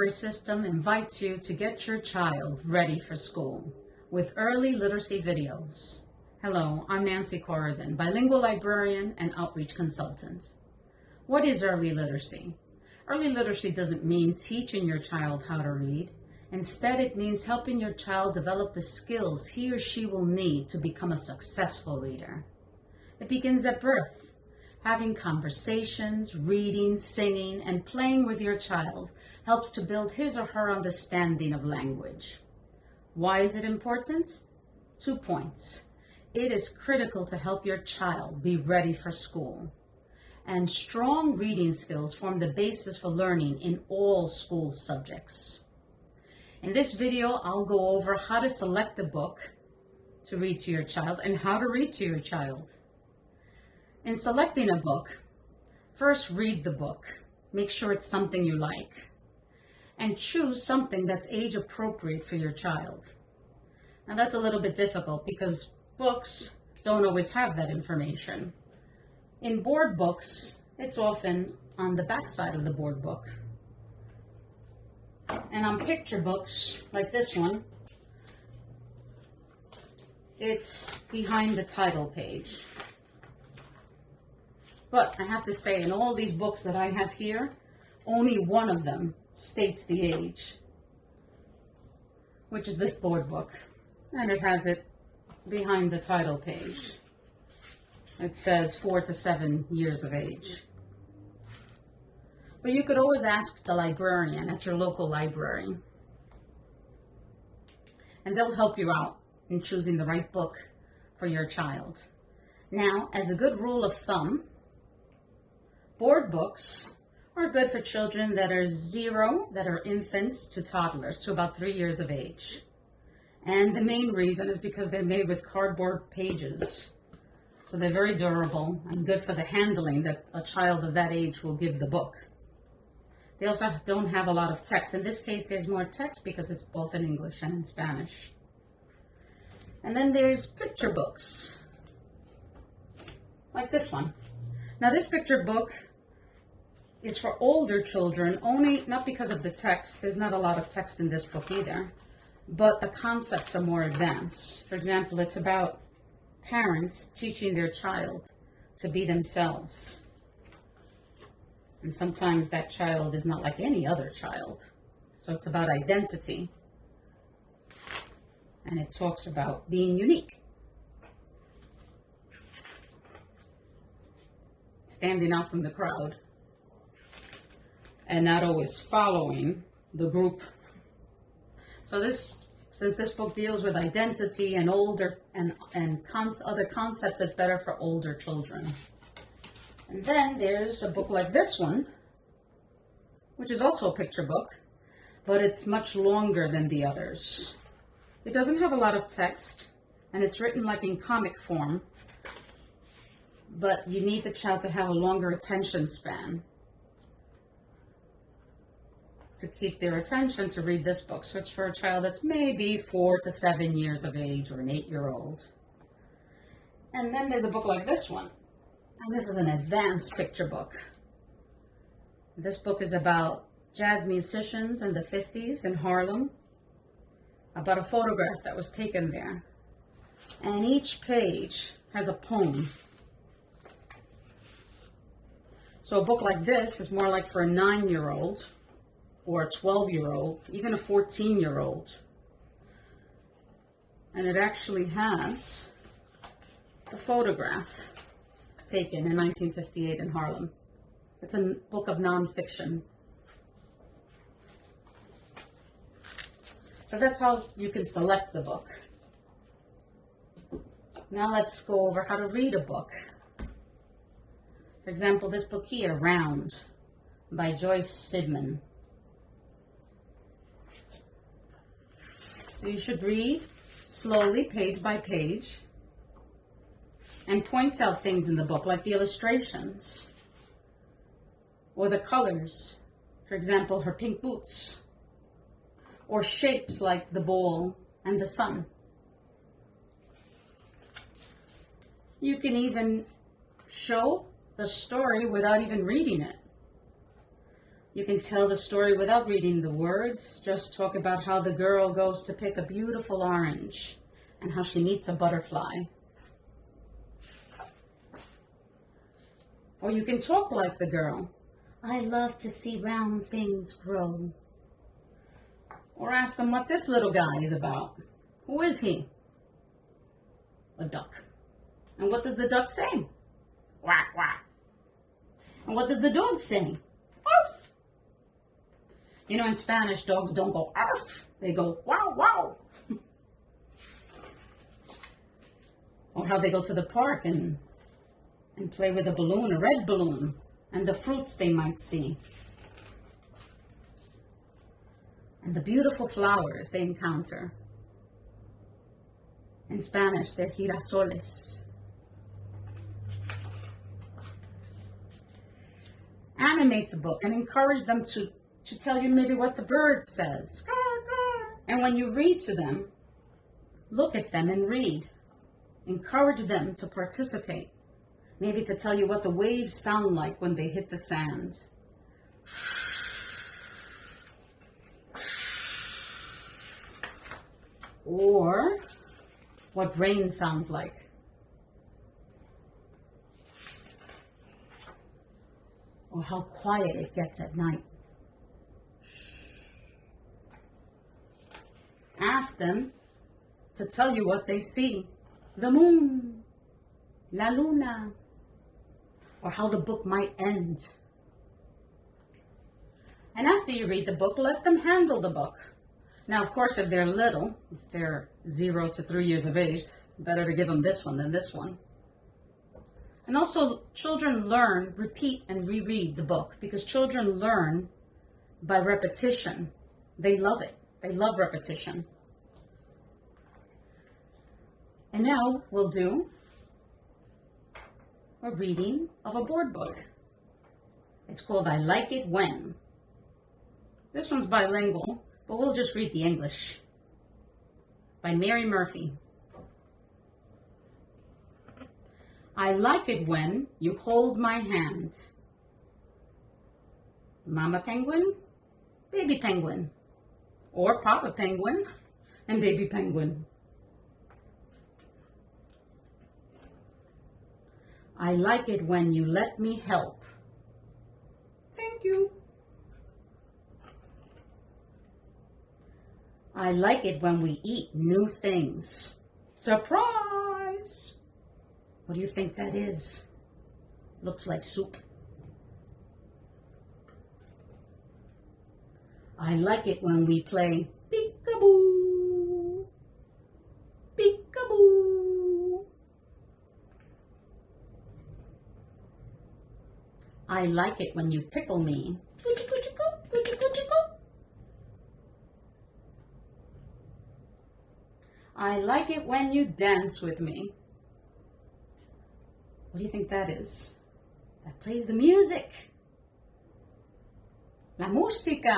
Library System invites you to get your child ready for school with early literacy videos. Hello, I'm Nancy Corrigan, bilingual librarian and outreach consultant. What is early literacy? Early literacy doesn't mean teaching your child how to read. Instead, it means helping your child develop the skills he or she will need to become a successful reader. It begins at birth. Having conversations, reading, singing, and playing with your child helps to build his or her understanding of language. Why is it important? 2 points. It is critical to help your child be ready for school. And strong reading skills form the basis for learning in all school subjects. In this video, I'll go over how to select a book to read to your child and how to read to your child. In selecting a book, first read the book. Make sure it's something you like. And choose something that's age appropriate for your child. Now that's a little bit difficult because books don't always have that information. In board books, it's often on the back side of the board book. And on picture books, like this one, it's behind the title page. But I have to say, in all these books that I have here, only one of them states the age, which is this board book. And it has it behind the title page. It says 4 to 7 years of age. But you could always ask the librarian at your local library, and they'll help you out in choosing the right book for your child. Now, as a good rule of thumb, board books are good for children that are infants to toddlers, to about 3 years of age. And the main reason is because they're made with cardboard pages. So they're very durable and good for the handling that a child of that age will give the book. They also don't have a lot of text. In this case, there's more text because it's both in English and in Spanish. And then there's picture books, like this one. Now this picture book is for older children, only not because of the text. There's not a lot of text in this book either, but the concepts are more advanced. For example, it's about parents teaching their child to be themselves. And sometimes that child is not like any other child. So it's about identity. And it talks about being unique. Standing out from the crowd. And not always following the group. So since this book deals with identity and older and other concepts, it's better for older children. And then there's a book like this one, which is also a picture book, but it's much longer than the others. It doesn't have a lot of text, and it's written like in comic form, but you need the child to have a longer attention span to keep their attention to read this book. So it's for a child that's maybe 4 to 7 years of age or an 8-year-old. And then there's a book like this one. And this is an advanced picture book. This book is about jazz musicians in the 50s in Harlem, about a photograph that was taken there. And each page has a poem. So a book like this is more like for a 9-year-old or a 12-year-old, even a 14-year-old. And it actually has the photograph taken in 1958 in Harlem. It's a book of nonfiction. So that's how you can select the book. Now let's go over how to read a book. For example, this book here, Round, by Joyce Sidman. So you should read slowly, page by page, and point out things in the book, like the illustrations or the colors. For example, her pink boots, or shapes like the ball and the sun. You can even show the story without even reading it. You can tell the story without reading the words. Just talk about how the girl goes to pick a beautiful orange and how she meets a butterfly. Or you can talk like the girl. I love to see round things grow. Or ask them what this little guy is about. Who is he? A duck. And what does the duck say? Quack, quack. And what does the dog say? Arf. You know, in Spanish, dogs don't go arf. They go wow, wow. Or how they go to the park and play with a balloon, a red balloon, and the fruits they might see. And the beautiful flowers they encounter. In Spanish, they're girasoles. Animate the book and encourage them to tell you maybe what the bird says. And when you read to them, look at them and read. Encourage them to participate. Maybe to tell you what the waves sound like when they hit the sand. Or what rain sounds like. Or how quiet it gets at night. Ask them to tell you what they see. The moon, la luna, or how the book might end. And after you read the book, let them handle the book. Now, of course, if they're little, if they're 0 to 3 years of age, better to give them this one than this one. And also, children learn, repeat, and reread the book because children learn by repetition. They love it. They love repetition. And now we'll do a reading of a board book. It's called I Like It When. This one's bilingual, but we'll just read the English. By Mary Murphy. I like it when you hold my hand. Mama penguin, baby penguin, or Papa penguin and baby penguin. I like it when you let me help. Thank you. I like it when we eat new things. Surprise! What do you think that is? Looks like soup. I like it when we play peekaboo. Peekaboo. I like it when you tickle me. I like it when you dance with me. What do you think that is? That plays the music. La música.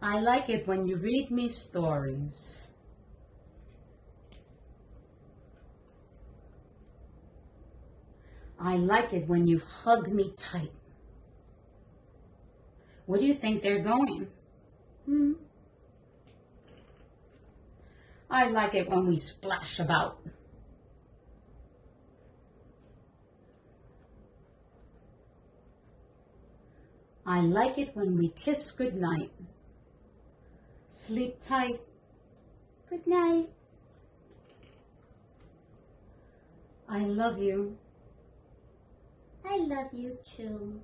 I like it when you read me stories. I like it when you hug me tight. Where do you think they're going? I like it when we splash about. I like it when we kiss goodnight. Sleep tight. Good night. I love you. I love you too.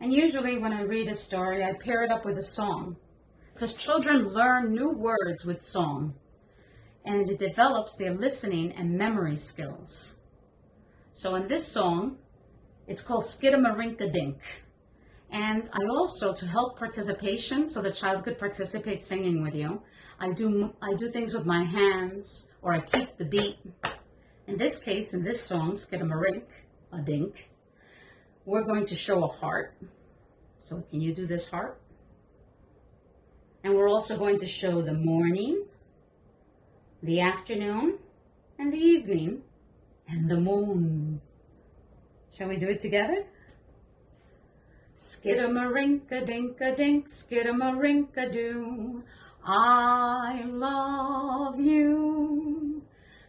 And usually when I read a story, I pair it up with a song. Because children learn new words with song. And it develops their listening and memory skills. So in this song, it's called Skidamarinka-Dink. And I also, to help participation, so the child could participate singing with you, I do things with my hands, or I keep the beat. In this case, in this song, Skidamarink-a-Dink, we're going to show a heart. So can you do this heart? And we're also going to show the morning, the afternoon, and the evening, and the moon. Shall we do it together? Skidamarinka-dinka-dink, skidamarinka-doo. I love you.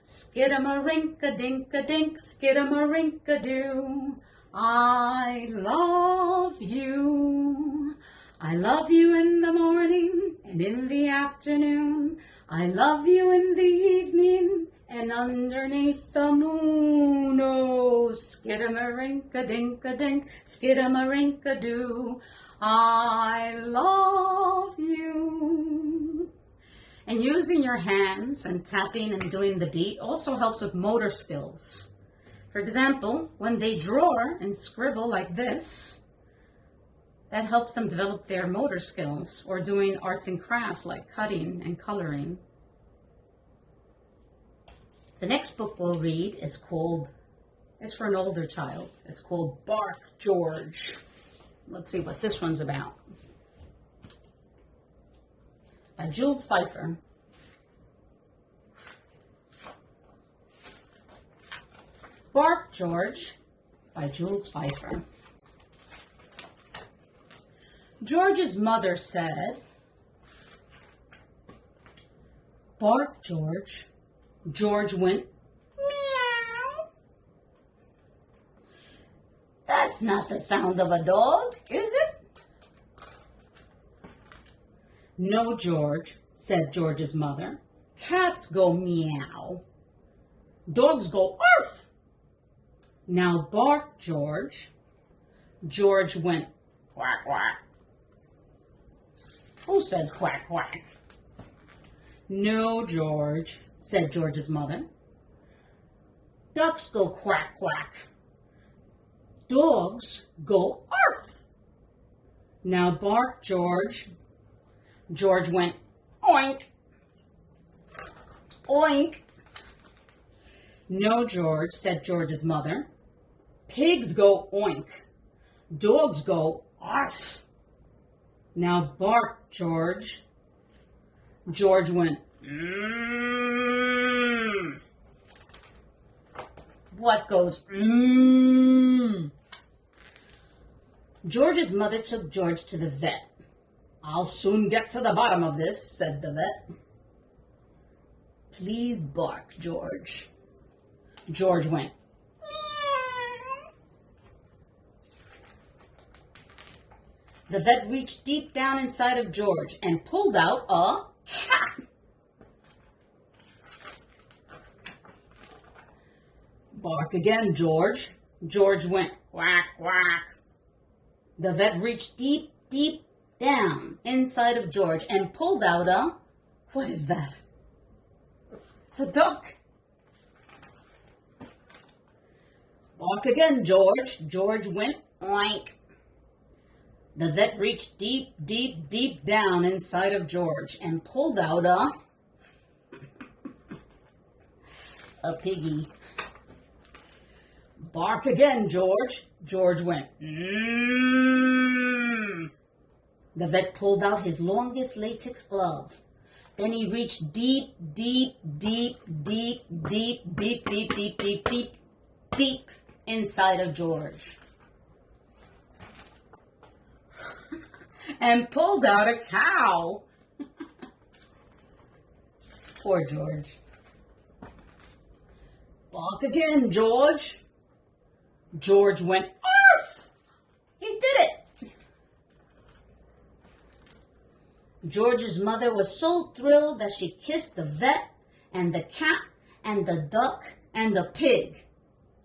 Skidamarinka-dinka-dink, skidamarinka-doo. I love you. I love you in the morning and in the afternoon. I love you in the evening and underneath the moon. Oh, skidamarinka-dinka-dink, skidamarinka-doo. I love you. And using your hands and tapping and doing the beat also helps with motor skills. For example, when they draw and scribble like this, that helps them develop their motor skills, or doing arts and crafts like cutting and coloring. The next book we'll read is for an older child. It's called Bark, George. Let's see what this one's about. By Jules Feiffer. Bark, George, by Jules Feiffer. George's mother said, "Bark, George." George went, "Meow." That's not the sound of a dog, is it? "No, George," said George's mother. "Cats go meow. Dogs go arf. Now bark, George." George went, "Quack, quack." "Who says quack, quack?" "No, George," said George's mother. "Ducks go quack, quack. Dogs go arf. Now bark, George." George went, "Oink, oink." "No, George," said George's mother. "Pigs go oink. Dogs go arf. Now bark, George." George went, "Mmm." "What goes mmm?" George's mother took George to the vet. "I'll soon get to the bottom of this," said the vet. "Please bark, George." George went, "Meow." The vet reached deep down inside of George and pulled out a cat. "Bark again, George." George went, "Quack, quack." The vet reached deep, deep down inside of George and pulled out a, what is that? It's a duck. "Bark again, George." George went, oink. The vet reached deep, deep, deep down inside of George and pulled out a piggy. "Bark again, George." George went, mmm. The vet pulled out his longest latex glove. Then he reached deep, deep, deep, deep, deep, deep, deep, deep, deep, deep, deep inside of George and pulled out a cow. Poor George. "Bark again, George." George went, arf! He did it. George's mother was so thrilled that she kissed the vet and the cat and the duck and the pig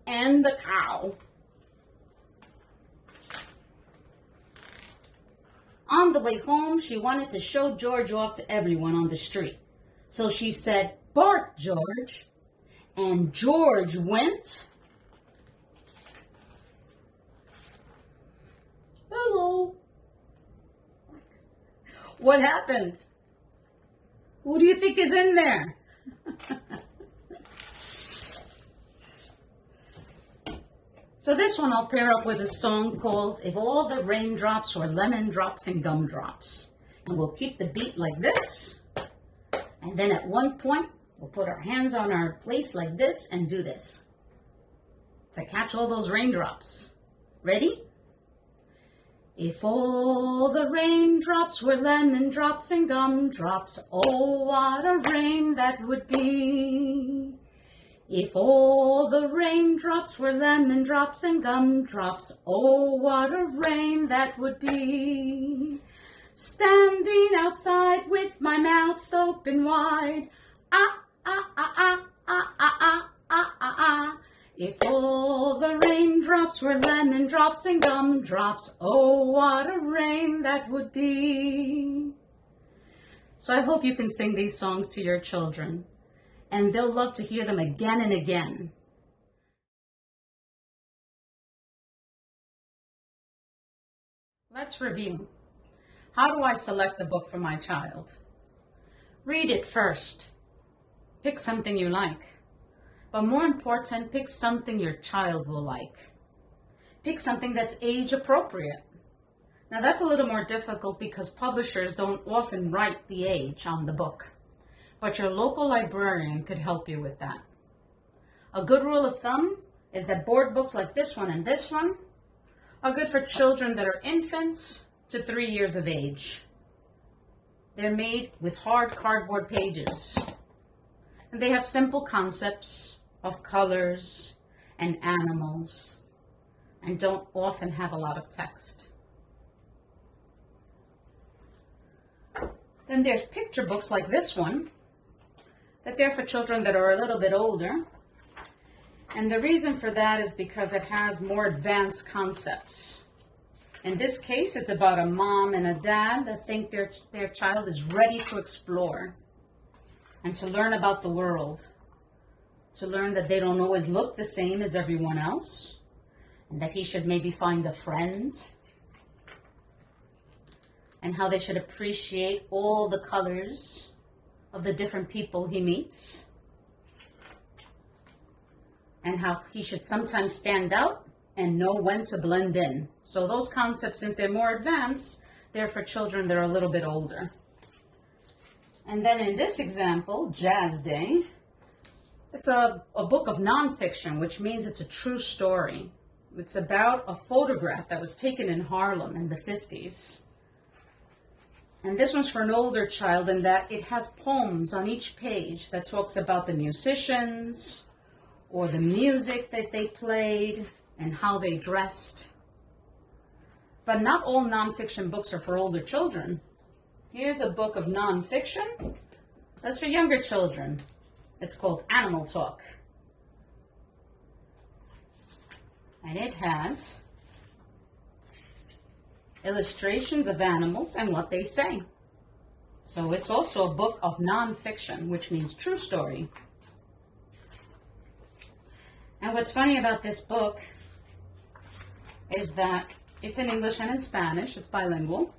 and the cow. On the way home, she wanted to show George off to everyone on the street. So she said, "Bark, George." And George went, "Hello." What happened? Who do you think is in there? So this one I'll pair up with a song called "If All the Raindrops Were Lemon Drops and Gumdrops." And we'll keep the beat like this. And then at one point, we'll put our hands on our waist like this and do this. to catch all those raindrops. Ready? If all the raindrops were lemon drops and gumdrops, oh, what a rain that would be. If all the raindrops were lemon drops and gumdrops, oh, what a rain that would be. Standing outside with my mouth open wide, ah, ah, ah, ah, ah, ah, ah, ah, ah, ah. If all the raindrops were lemon drops and gumdrops, oh, what a rain that would be. So I hope you can sing these songs to your children, and they'll love to hear them again and again. Let's review. How do I select a book for my child? Read it first. Pick something you like. But more important, pick something your child will like. Pick something that's age appropriate. Now that's a little more difficult because publishers don't often write the age on the book, but your local librarian could help you with that. A good rule of thumb is that board books like this one and this one are good for children that are infants to 3 years of age. They're made with hard cardboard pages, and they have simple concepts of colors and animals, and don't often have a lot of text. Then there's picture books like this one, that they're for children that are a little bit older. And the reason for that is because it has more advanced concepts. In this case, it's about a mom and a dad that think their child is ready to explore and to learn about the world. To learn that they don't always look the same as everyone else, and that he should maybe find a friend, and how they should appreciate all the colors of the different people he meets, and how he should sometimes stand out and know when to blend in. So those concepts, since they're more advanced, they're for children that are a little bit older. And then in this example, Jazz Day, it's a book of nonfiction, which means it's a true story. It's about a photograph that was taken in Harlem in the 50s. And this one's for an older child in that it has poems on each page that talks about the musicians or the music that they played and how they dressed. But not all nonfiction books are for older children. Here's a book of nonfiction that's for younger children. It's called Animal Talk. And it has illustrations of animals and what they say. So it's also a book of nonfiction, which means true story. And what's funny about this book is that it's in English and in Spanish. It's bilingual.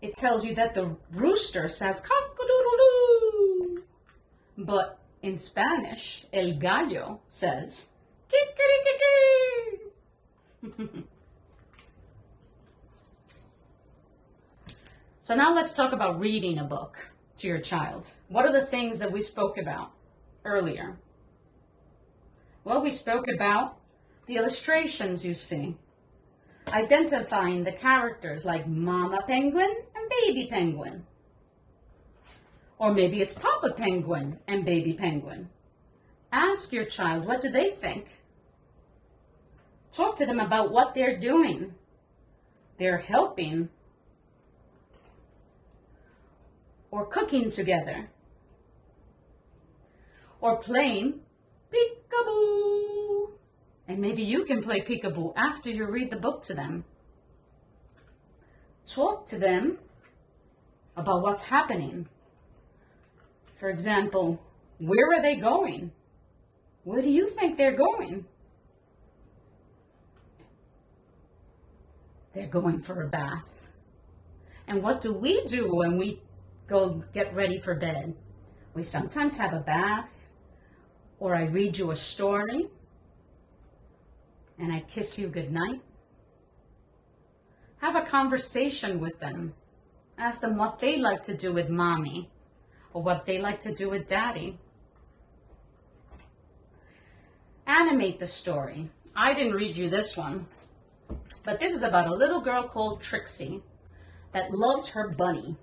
It tells you that the rooster says cock-a-doodle-doo. But in Spanish, el gallo says kikirikiki. So now let's talk about reading a book to your child. What are the things that we spoke about earlier? Well, we spoke about the illustrations you see, identifying the characters like Mama Penguin and Baby Penguin. Or maybe it's Papa Penguin and Baby Penguin. Ask your child, what do they think? Talk to them about what they're doing. They're helping or cooking together or playing peekaboo. And maybe you can play peekaboo after you read the book to them. Talk to them about what's happening. For example, where are they going? Where do you think they're going? They're going for a bath. And what do we do when we go get ready for bed? We sometimes have a bath, or I read you a story, and I kiss you goodnight. Have a conversation with them. Ask them what they like to do with mommy, or what they like to do with daddy. animate the story. I didn't read you this one, but this is about a little girl called Trixie that loves her bunny,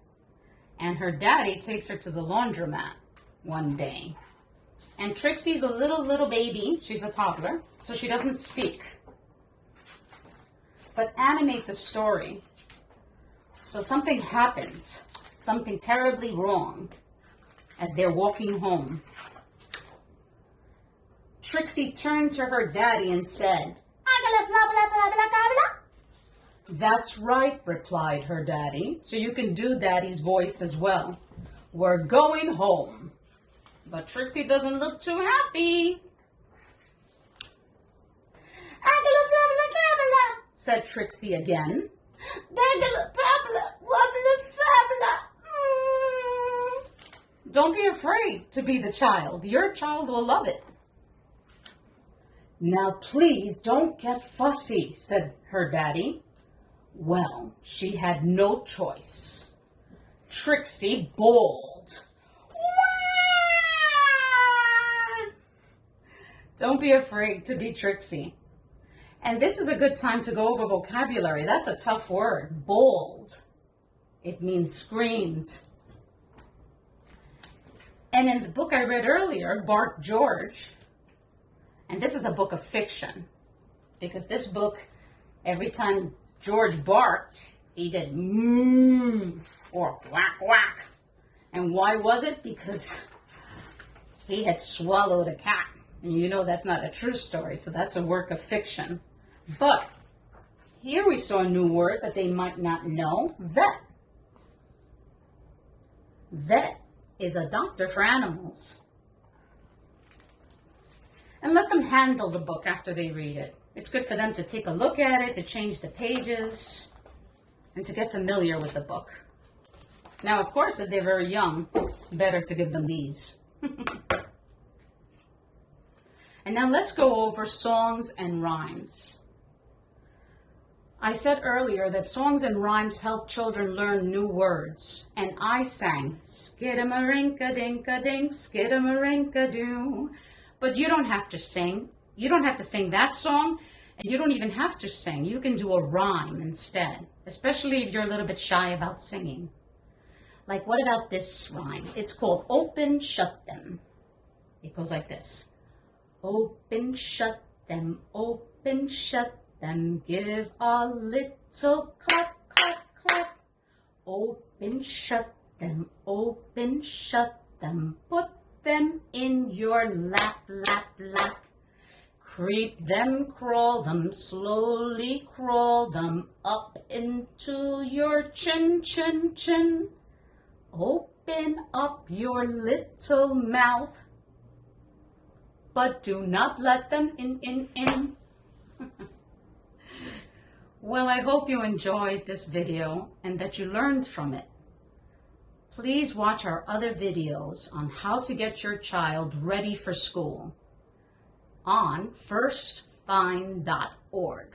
and her daddy takes her to the laundromat one day. And Trixie's a little baby. She's a toddler, so she doesn't speak. But animate the story. So something happens, something terribly wrong as they're walking home. Trixie turned to her daddy and said, "That's right," replied her daddy. So you can do daddy's voice as well. "We're going home." But Trixie doesn't look too happy. Said Trixie again. Don't be afraid to be the child. Your child will love it. "Now please don't get fussy," said her daddy. Well, she had no choice. Trixie bawled. Don't be afraid to be Trixie. And this is a good time to go over vocabulary. That's a tough word. Bawled. It means screamed. And in the book I read earlier, Bark George, and this is a book of fiction, because this book, every time George barked, he did or quack quack. And why was it? Because he had swallowed a cat. And you know that's not a true story, so that's a work of fiction. But here we saw a new word that they might not know, vet. Vet is a doctor for animals. And let them handle the book after they read it. It's good for them to take a look at it, to change the pages, and to get familiar with the book. Now, of course, if they're very young, better to give them these. And now let's go over songs and rhymes. I said earlier that songs and rhymes help children learn new words. And I sang, skidamarinka-dinka-dink, skidamarinka-doo. But you don't have to sing. You don't have to sing that song, and you don't even have to sing. You can do a rhyme instead, especially if you're a little bit shy about singing. Like, what about this rhyme? It's called Open, Shut Them. It goes like this. Open, shut them, give a little clap, clap, clap. Open, shut them, put them in your lap, lap, lap. Creep them, crawl them, slowly crawl them up into your chin, chin, chin. Open up your little mouth, but do not let them in. Well, I hope you enjoyed this video and that you learned from it. Please watch our other videos on how to get your child ready for school on firstfind.org.